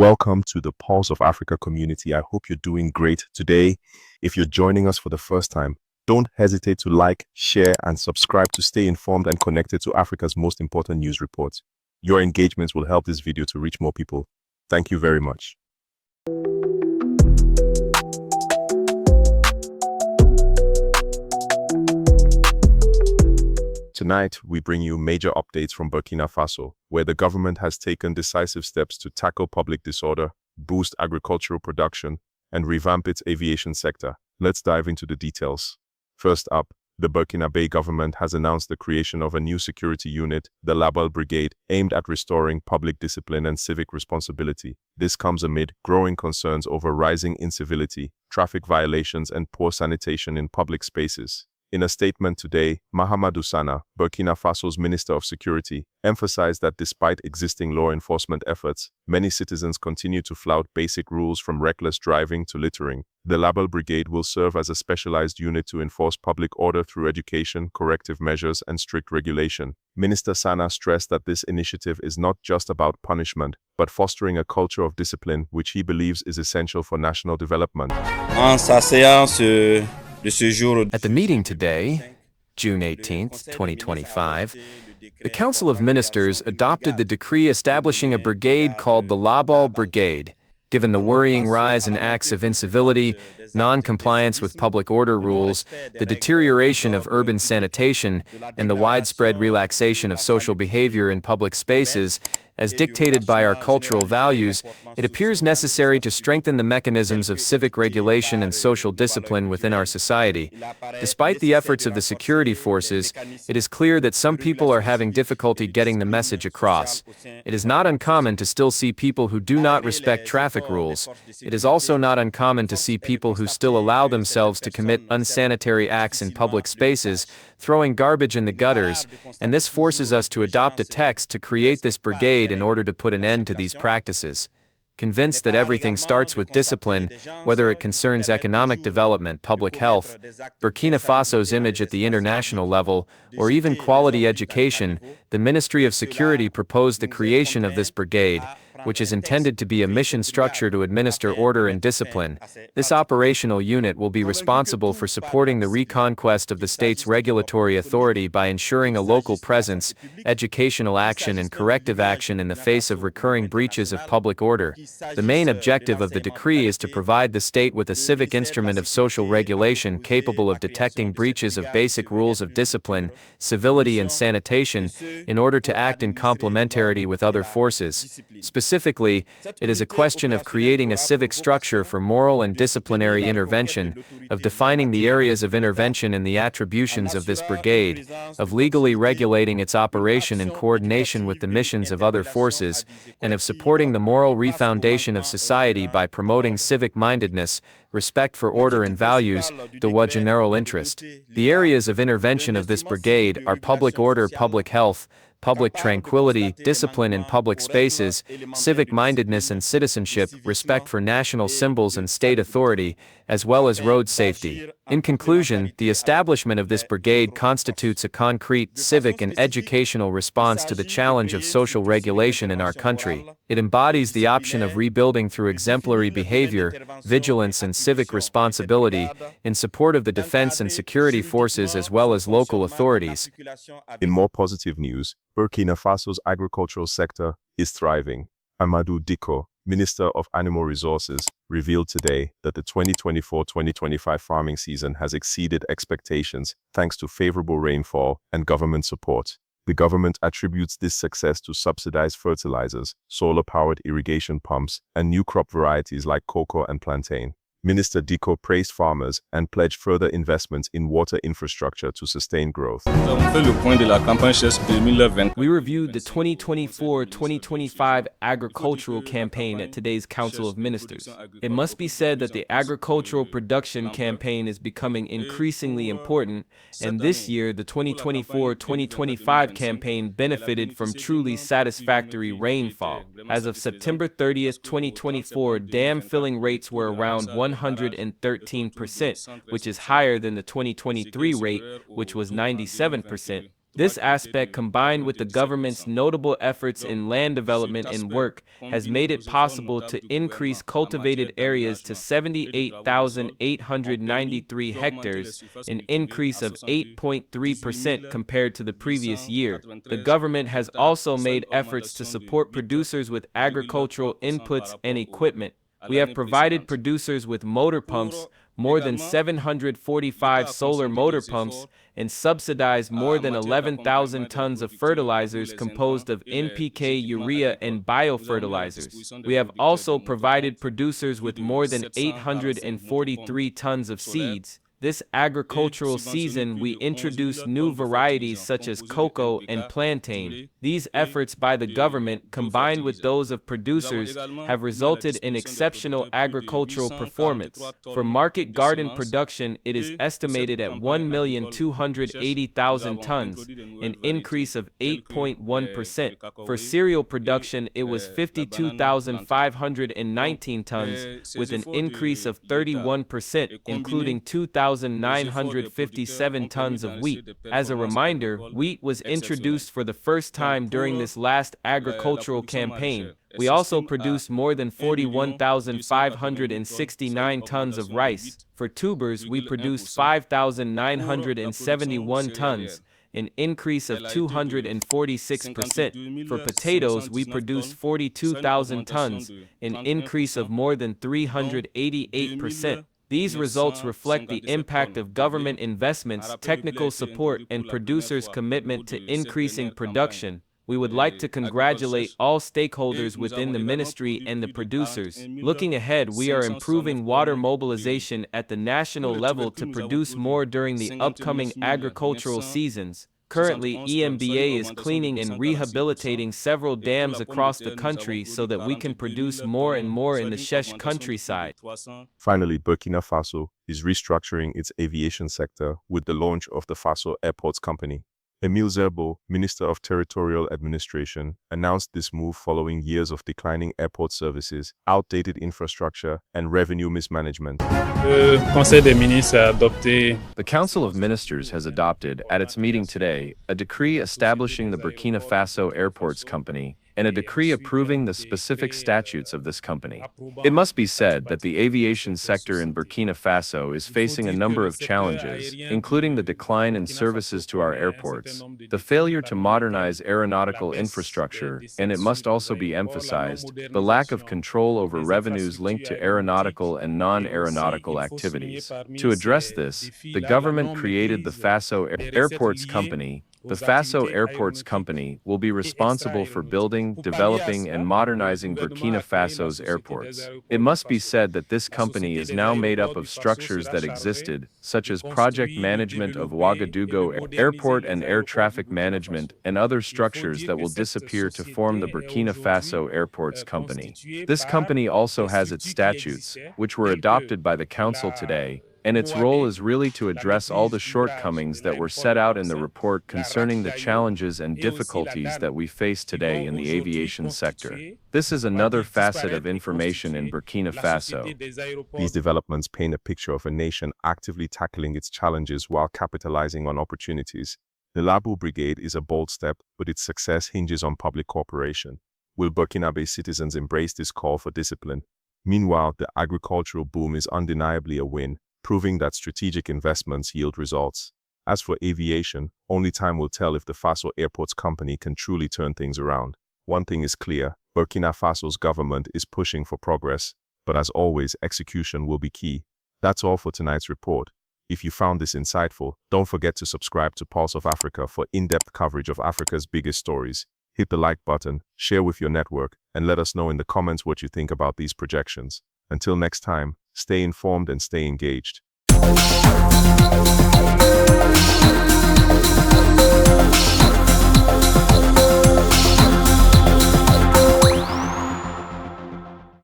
welcome to the Pulse of Africa community. I hope you're doing great today. If you're joining us for the first time, don't hesitate to like, share, and subscribe to stay informed and connected to Africa's most important news reports. Your engagements will help this video to reach more people. Thank you very much. Tonight, we bring you major updates from Burkina Faso, where the government has taken decisive steps to tackle public disorder, boost agricultural production, and revamp its aviation sector. Let's dive into the details. First up, the Burkinabe government has announced the creation of a new security unit, the Label Brigade, aimed at restoring public discipline and civic responsibility. This comes amid growing concerns over rising incivility, traffic violations, and poor sanitation in public spaces. In a statement today, Mahamadou Sana, Burkina Faso's Minister of Security, emphasized that despite existing law enforcement efforts, many citizens continue to flout basic rules from reckless driving to littering. The Label Brigade will serve as a specialized unit to enforce public order through education, corrective measures, and strict regulation. Minister Sana stressed that this initiative is not just about punishment, but fostering a culture of discipline, which he believes is essential for national development. At the meeting today, June 18, 2025, the Council of Ministers adopted the decree establishing a brigade called the Label Brigade. Given the worrying rise in acts of incivility, non-compliance with public order rules, the deterioration of urban sanitation, and the widespread relaxation of social behavior in public spaces, as dictated by our cultural values, it appears necessary to strengthen the mechanisms of civic regulation and social discipline within our society. Despite the efforts of the security forces, it is clear that some people are having difficulty getting the message across. It is not uncommon to still see people who do not respect traffic rules. It is also not uncommon to see people who still allow themselves to commit unsanitary acts in public spaces, throwing garbage in the gutters, and this forces us to adopt a text to create this brigade in order to put an end to these practices. Convinced that everything starts with discipline, whether it concerns economic development, public health, Burkina Faso's image at the international level, or even quality education, the Ministry of Security proposed the creation of this brigade, which is intended to be a mission structure to administer order and discipline. This operational unit will be responsible for supporting the reconquest of the state's regulatory authority by ensuring a local presence, educational action, and corrective action in the face of recurring breaches of public order. The main objective of the decree is to provide the state with a civic instrument of social regulation capable of detecting breaches of basic rules of discipline, civility, and sanitation in order to act in complementarity with other forces. Specifically, it is a question of creating a civic structure for moral and disciplinary intervention, of defining the areas of intervention and the attributions of this brigade, of legally regulating its operation in coordination with the missions of other forces, and of supporting the moral refoundation of society by promoting civic-mindedness, respect for order and values, the general interest. The areas of intervention of this brigade are public order, public health, public tranquility, discipline in public spaces, civic-mindedness and citizenship, respect for national symbols and state authority, as well as road safety. In conclusion, the establishment of this brigade constitutes a concrete, civic and educational response to the challenge of social regulation in our country. It embodies the option of rebuilding through exemplary behavior, vigilance and civic responsibility, in support of the defense and security forces as well as local authorities. In more positive news, Burkina Faso's agricultural sector is thriving. Amadou Diko, Minister of Animal Resources, revealed today that the 2024-2025 farming season has exceeded expectations thanks to favorable rainfall and government support. The government attributes this success to subsidized fertilizers, solar-powered irrigation pumps, and new crop varieties like cocoa and plantain. Minister Diko praised farmers and pledged further investments in water infrastructure to sustain growth. We reviewed the 2024-2025 agricultural campaign at today's Council of Ministers. It must be said that the agricultural production campaign is becoming increasingly important, and this year the 2024-2025 campaign benefited from truly satisfactory rainfall. As of September 30th, 2024, dam filling rates were around 113%, which is higher than the 2023 rate, which was 97%. This aspect, combined with the government's notable efforts in land development and work, has made it possible to increase cultivated areas to 78,893 hectares, an increase of 8.3% compared to the previous year. The government has also made efforts to support producers with agricultural inputs and equipment. We have provided producers with motor pumps, more than 745 solar motor pumps, and subsidized more than 11,000 tons of fertilizers composed of NPK, urea, and biofertilizers. We have also provided producers with more than 843 tons of seeds. This agricultural season, we introduced new varieties such as cocoa and plantain. These efforts by the government, combined with those of producers, have resulted in exceptional agricultural performance. For market garden production, it is estimated at 1,280,000 tons, an increase of 8.1%. For cereal production, it was 52,519 tons, with an increase of 31%, including 2,957 tons of wheat. As a reminder, wheat was introduced for the first time during this last agricultural campaign. We also produced more than 41,569 tons of rice. For tubers, we produced 5,971 tons, an increase of 246%. For potatoes, we produced 42,000 tons, an increase of more than 388%. These results reflect the impact of government investments, technical support, and producers' commitment to increasing production. We would like to congratulate all stakeholders within the ministry and the producers. Looking ahead, we are improving water mobilization at the national level to produce more during the upcoming agricultural seasons. Currently, EMBA is cleaning and rehabilitating several dams across the country so that we can produce more and more in the Shesh countryside. Finally, Burkina Faso is restructuring its aviation sector with the launch of the Faso Airports Company. Emile Zerbo, Minister of Territorial Administration, announced this move following years of declining airport services, outdated infrastructure, and revenue mismanagement. The Council of Ministers has adopted, at its meeting today, a decree establishing the Burkina Faso Airports Company and a decree approving the specific statutes of this company. It must be said that the aviation sector in Burkina Faso is facing a number of challenges, including the decline in services to our airports, the failure to modernize aeronautical infrastructure, and it must also be emphasized, the lack of control over revenues linked to aeronautical and non-aeronautical activities. To address this, the government created the Faso Airports Company. The Faso Airports Company will be responsible for building, developing, and modernizing Burkina Faso's airports. It must be said that this company is now made up of structures that existed, such as project management of Ouagadougou Airport and air traffic management, and other structures that will disappear to form the Burkina Faso Airports Company. This company also has its statutes, which were adopted by the Council today, and its role is really to address all the shortcomings that were set out in the report concerning the challenges and difficulties that we face today in the aviation sector. This is another facet of information in Burkina Faso. These developments paint a picture of a nation actively tackling its challenges while capitalizing on opportunities. The Labo Brigade is a bold step, but its success hinges on public cooperation. Will Burkinabe citizens embrace this call for discipline? Meanwhile, the agricultural boom is undeniably a win, proving that strategic investments yield results. As for aviation, only time will tell if the Faso Airports Company can truly turn things around. One thing is clear, Burkina Faso's government is pushing for progress, but as always, execution will be key. That's all for tonight's report. If you found this insightful, don't forget to subscribe to Pulse of Africa for in-depth coverage of Africa's biggest stories. Hit the like button, share with your network, and let us know in the comments what you think about these projections. Until next time, stay informed and stay engaged.